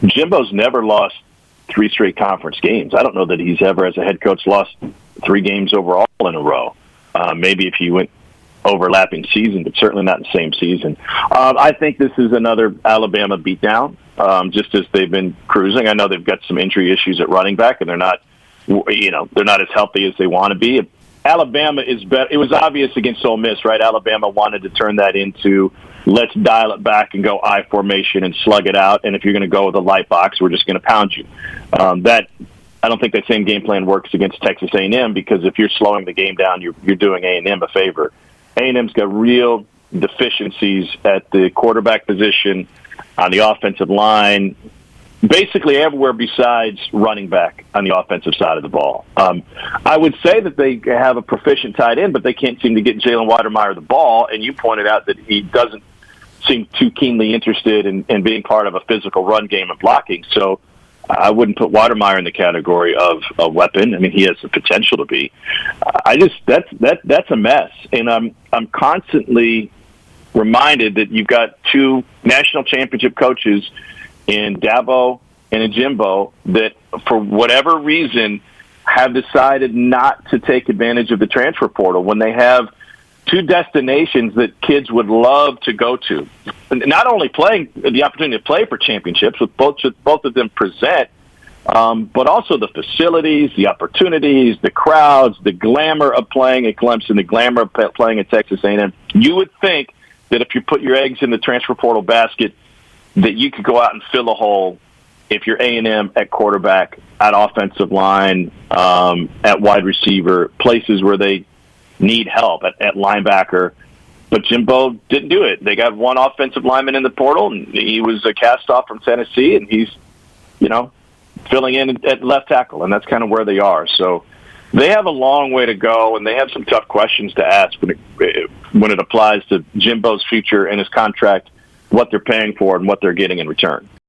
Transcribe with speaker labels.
Speaker 1: Jimbo's never lost 3 straight conference games. I don't know that he's ever, as a head coach, lost 3 games overall in a row. Maybe if you went overlapping season, but certainly not in the same season. I think this is another Alabama beatdown, just as they've been cruising. I know they've got some injury issues at running back, and they're not as healthy as they want to be. Alabama is better. It was obvious against Ole Miss, right? Alabama wanted to turn that into, let's dial it back and go I formation and slug it out. And if you're going to go with a light box, we're just going to pound you. I don't think that same game plan works against Texas A&M, because if you're slowing the game down, you're doing A&M a favor. A&M's got real deficiencies at the quarterback position, on the offensive line, basically everywhere besides running back on the offensive side of the ball. I would say that they have a proficient tight end, but they can't seem to get Jalen Weidermeyer the ball, and you pointed out that he doesn't seem too keenly interested in being part of a physical run game and blocking. So I wouldn't put Weidermeyer in the category of a weapon. I mean, he has the potential to be. That's a mess, and I'm constantly reminded that you've got 2 national championship coaches in Dabo and in Jimbo that, for whatever reason, have decided not to take advantage of the transfer portal when they have 2 destinations that kids would love to go to. Not only playing the opportunity to play for championships, with both of them present, but also the facilities, the opportunities, the crowds, the glamour of playing at Clemson, the glamour of playing at Texas A&M. You would think that if you put your eggs in the transfer portal basket, that you could go out and fill a hole if you're A&M at quarterback, at offensive line, at wide receiver, places where they need help, at linebacker. But Jimbo didn't do it. They got 1 offensive lineman in the portal, and he was a cast-off from Tennessee, and he's, filling in at left tackle, and that's kind of where they are. So they have a long way to go, and they have some tough questions to ask when it applies to Jimbo's future and his contract, what they're paying for and what they're getting in return.